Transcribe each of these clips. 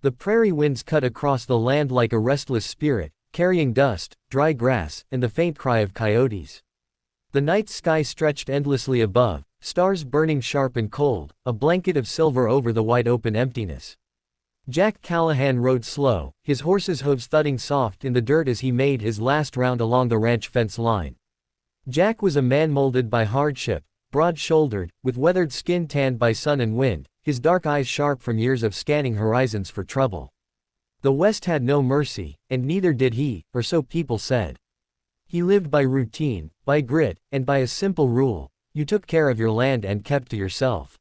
The prairie winds cut across the land like a restless spirit, carrying dust, dry grass, and the faint cry of coyotes. The night sky stretched endlessly above, stars burning sharp and cold, a blanket of silver over the wide-open emptiness. Jack Callahan rode slow, his horse's hooves thudding soft in the dirt as he made his last round along the ranch fence line. Jack was a man molded by hardship, broad-shouldered, with weathered skin tanned by sun and wind, his dark eyes sharp from years of scanning horizons for trouble. The West had no mercy, and neither did he, or so people said. He lived by routine, by grit, and by a simple rule: you took care of your land and kept to yourself.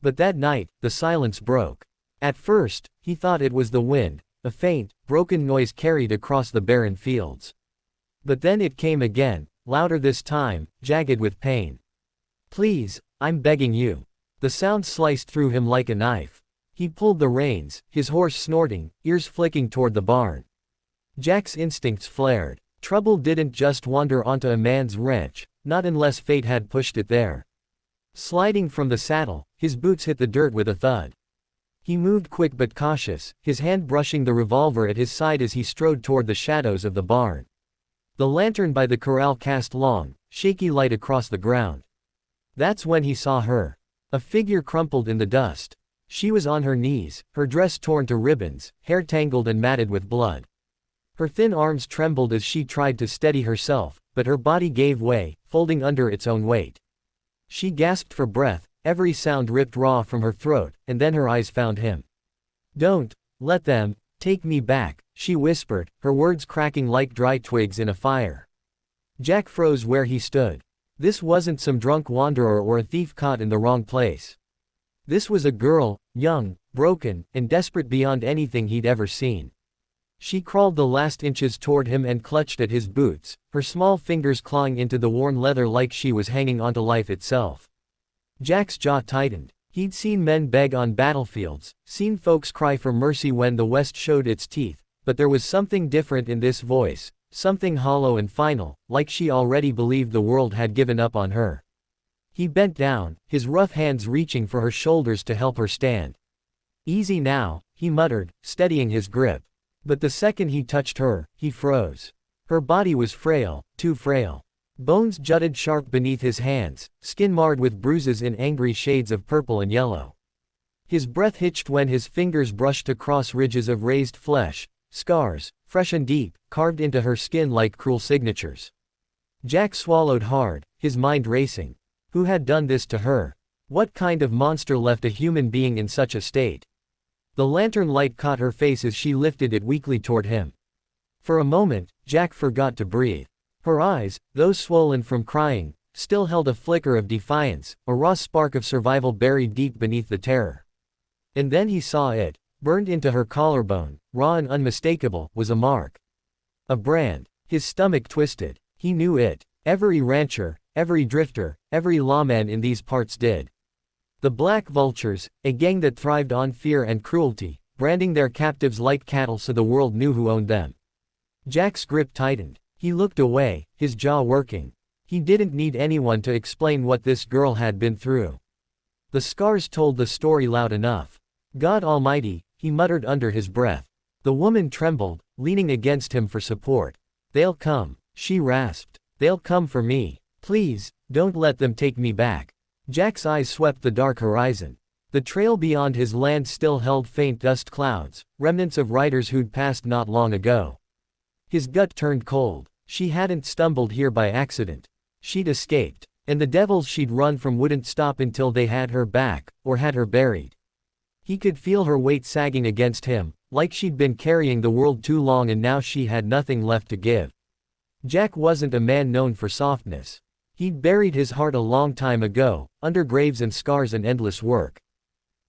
But that night, the silence broke. At first, he thought it was the wind, a faint, broken noise carried across the barren fields. But then it came again, louder this time, jagged with pain. "Please, I'm begging you." The sound sliced through him like a knife. He pulled the reins, his horse snorting, ears flicking toward the barn. Jack's instincts flared. Trouble didn't just wander onto a man's ranch, not unless fate had pushed it there. Sliding from the saddle, his boots hit the dirt with a thud. He moved quick but cautious, his hand brushing the revolver at his side as he strode toward the shadows of the barn. The lantern by the corral cast long, shaky light across the ground. That's when he saw her. A figure crumpled in the dust. She was on her knees, her dress torn to ribbons, hair tangled and matted with blood. Her thin arms trembled as she tried to steady herself, but her body gave way, folding under its own weight. She gasped for breath, every sound ripped raw from her throat, and then her eyes found him. "Don't let them take me back," she whispered, her words cracking like dry twigs in a fire. Jack froze where he stood. This wasn't some drunk wanderer or a thief caught in the wrong place. This was a girl, young, broken, and desperate beyond anything he'd ever seen. She crawled the last inches toward him and clutched at his boots, her small fingers clawing into the worn leather like she was hanging onto life itself. Jack's jaw tightened. He'd seen men beg on battlefields, seen folks cry for mercy when the West showed its teeth, but there was something different in this voice, something hollow and final, like she already believed the world had given up on her. He bent down, his rough hands reaching for her shoulders to help her stand. "Easy now," he muttered, steadying his grip. But the second he touched her, he froze. Her body was frail, too frail. Bones jutted sharp beneath his hands, skin marred with bruises in angry shades of purple and yellow. His breath hitched when his fingers brushed across ridges of raised flesh, scars, fresh and deep, carved into her skin like cruel signatures. Jack swallowed hard, his mind racing. Who had done this to her? What kind of monster left a human being in such a state? The lantern light caught her face as she lifted it weakly toward him. For a moment, Jack forgot to breathe. Her eyes, though swollen from crying, still held a flicker of defiance, a raw spark of survival buried deep beneath the terror. And then he saw it, burned into her collarbone, raw and unmistakable, was a mark. A brand. His stomach twisted. He knew it. Every rancher, every drifter, every lawman in these parts did. The Black Vultures, a gang that thrived on fear and cruelty, branding their captives like cattle so the world knew who owned them. Jack's grip tightened. He looked away, his jaw working. He didn't need anyone to explain what this girl had been through. The scars told the story loud enough. "God Almighty," he muttered under his breath. The woman trembled, leaning against him for support. "They'll come," she rasped. "They'll come for me. Please, don't let them take me back." Jack's eyes swept the dark horizon. The trail beyond his land still held faint dust clouds, remnants of riders who'd passed not long ago. His gut turned cold. She hadn't stumbled here by accident. She'd escaped. And the devils she'd run from wouldn't stop until they had her back, or had her buried. He could feel her weight sagging against him, like she'd been carrying the world too long and now she had nothing left to give. Jack wasn't a man known for softness. He'd buried his heart a long time ago, under graves and scars and endless work.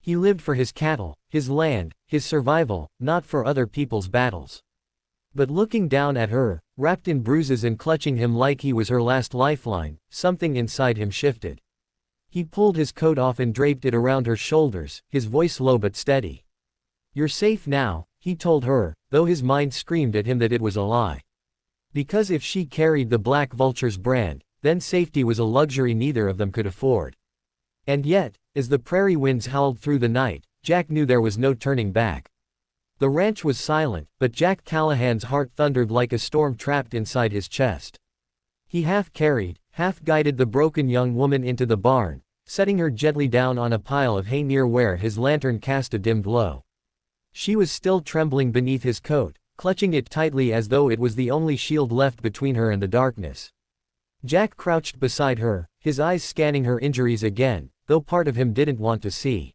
He lived for his cattle, his land, his survival, not for other people's battles. But looking down at her, wrapped in bruises and clutching him like he was her last lifeline, something inside him shifted. He pulled his coat off and draped it around her shoulders, his voice low but steady. "You're safe now," he told her, though his mind screamed at him that it was a lie. Because if she carried the Black Vultures brand, then safety was a luxury neither of them could afford. And yet, as the prairie winds howled through the night, Jack knew there was no turning back. The ranch was silent, but Jack Callahan's heart thundered like a storm trapped inside his chest. He half carried, half guided the broken young woman into the barn, setting her gently down on a pile of hay near where his lantern cast a dim glow. She was still trembling beneath his coat, clutching it tightly as though it was the only shield left between her and the darkness. Jack crouched beside her, his eyes scanning her injuries again, though part of him didn't want to see.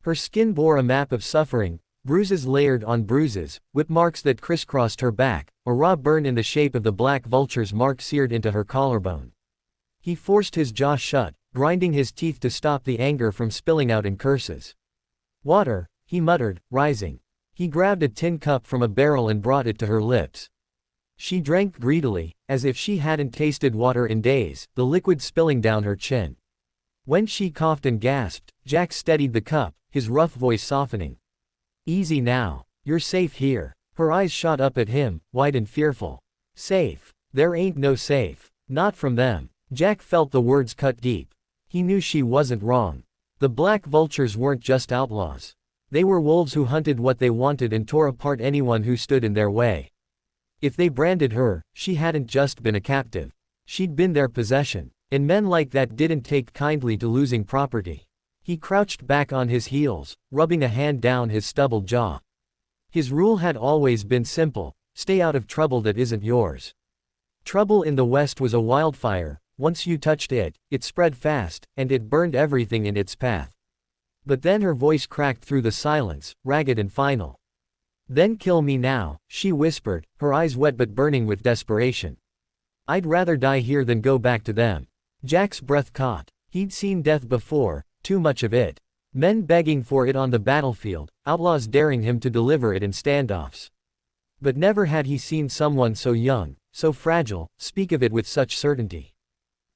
Her skin bore a map of suffering, bruises layered on bruises, whip marks that crisscrossed her back, a raw burn in the shape of the Black Vultures mark seared into her collarbone. He forced his jaw shut, grinding his teeth to stop the anger from spilling out in curses. "Water," he muttered, rising. He grabbed a tin cup from a barrel and brought it to her lips. She drank greedily, as if she hadn't tasted water in days, the liquid spilling down her chin. When she coughed and gasped, Jack steadied the cup, his rough voice softening. "Easy now. You're safe here." Her eyes shot up at him, wide and fearful. "Safe? There ain't no safe. Not from them." Jack felt the words cut deep. He knew she wasn't wrong. The Black Vultures weren't just outlaws. They were wolves who hunted what they wanted and tore apart anyone who stood in their way. If they branded her, she hadn't just been a captive. She'd been their possession. And men like that didn't take kindly to losing property. He crouched back on his heels, rubbing a hand down his stubbled jaw. His rule had always been simple: stay out of trouble that isn't yours. Trouble in the West was a wildfire. Once you touched it, it spread fast, and it burned everything in its path. But then her voice cracked through the silence, ragged and final. "Then kill me now," she whispered, her eyes wet but burning with desperation. "I'd rather die here than go back to them." Jack's breath caught. He'd seen death before, too much of it. Men begging for it on the battlefield, outlaws daring him to deliver it in standoffs. But never had he seen someone so young, so fragile, speak of it with such certainty.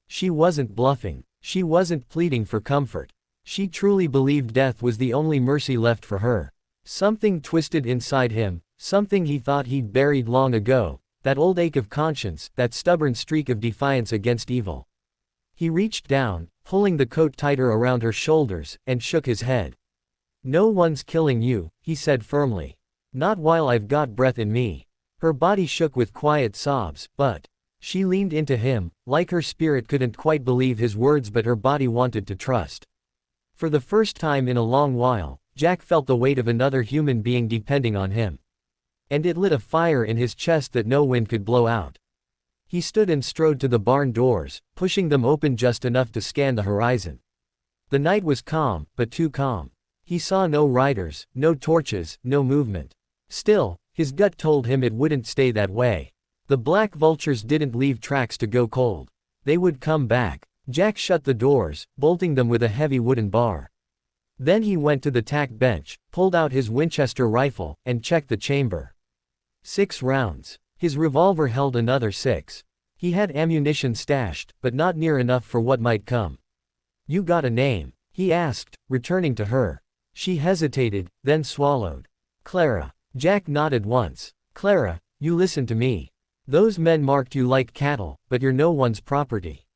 She wasn't bluffing. She wasn't pleading for comfort. She truly believed death was the only mercy left for her. Something twisted inside him, something he thought he'd buried long ago, that old ache of conscience, that stubborn streak of defiance against evil. He reached down, pulling the coat tighter around her shoulders, and shook his head. "No one's killing you," he said firmly. "Not while I've got breath in me." Her body shook with quiet sobs, but she leaned into him, like her spirit couldn't quite believe his words but her body wanted to trust. For the first time in a long while, Jack felt the weight of another human being depending on him. And it lit a fire in his chest that no wind could blow out. He stood and strode to the barn doors, pushing them open just enough to scan the horizon. The night was calm, but too calm. He saw no riders, no torches, no movement. Still, his gut told him it wouldn't stay that way. The Black Vultures didn't leave tracks to go cold. They would come back. Jack shut the doors, bolting them with a heavy wooden bar. Then he went to the tack bench, pulled out his Winchester rifle, and checked the chamber. 6 rounds. His revolver held another 6. He had ammunition stashed, but not near enough for what might come. "You got a name?" he asked, returning to her. She hesitated, then swallowed. "Clara." Jack nodded once. "Clara, you listen to me. Those men marked you like cattle, but you're no one's property.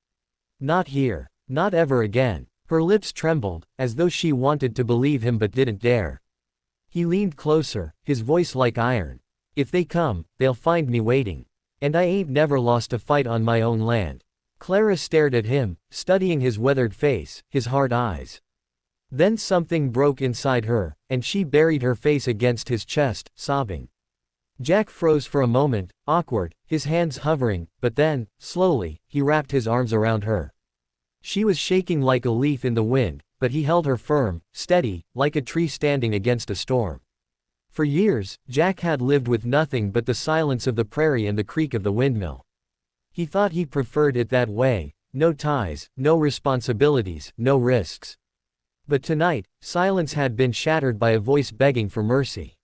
Not here. Not ever again." Her lips trembled, as though she wanted to believe him but didn't dare. He leaned closer, his voice like iron. "If they come, they'll find me waiting. And I ain't never lost a fight on my own land." Clara stared at him, studying his weathered face, his hard eyes. Then something broke inside her, and she buried her face against his chest, sobbing. Jack froze for a moment, awkward, his hands hovering, but then, slowly, he wrapped his arms around her. She was shaking like a leaf in the wind, but he held her firm, steady, like a tree standing against a storm. For years, Jack had lived with nothing but the silence of the prairie and the creak of the windmill. He thought he preferred it that way: no ties, no responsibilities, no risks. But tonight, silence had been shattered by a voice begging for mercy.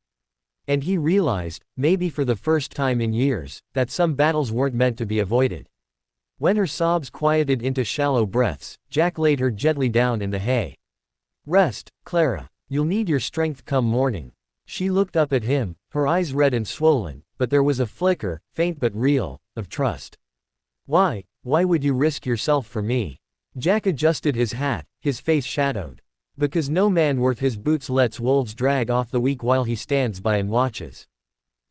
And he realized, maybe for the first time in years, that some battles weren't meant to be avoided. When her sobs quieted into shallow breaths, Jack laid her gently down in the hay. "Rest, Clara. You'll need your strength come morning." She looked up at him, her eyes red and swollen, but there was a flicker, faint but real, of trust. Why would you risk yourself for me?" Jack adjusted his hat, his face shadowed. Because no man worth his boots lets wolves drag off the weak while he stands by and watches.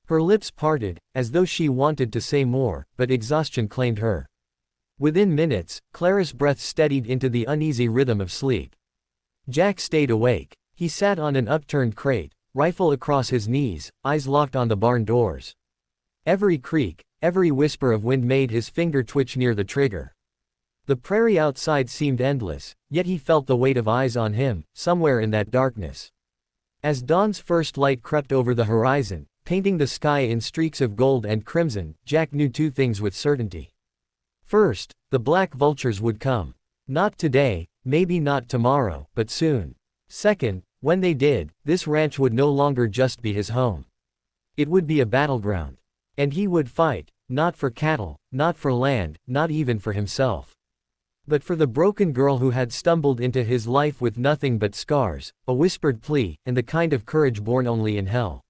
Her lips parted, as though she wanted to say more, but exhaustion claimed her. Within minutes, Clara's breath steadied into the uneasy rhythm of sleep. Jack stayed awake. He sat on an upturned crate, rifle across his knees, eyes locked on the barn doors. Every creak, every whisper of wind made his finger twitch near the trigger. The prairie outside seemed endless, yet he felt the weight of eyes on him, somewhere in that darkness. As dawn's first light crept over the horizon, painting the sky in streaks of gold and crimson, Jack knew two things with certainty. First, the Black Vultures would come. Not today, maybe not tomorrow, but soon. Second, when they did, this ranch would no longer just be his home. It would be a battleground. And he would fight, not for cattle, not for land, not even for himself. But for the broken girl who had stumbled into his life with nothing but scars, a whispered plea, and the kind of courage born only in hell.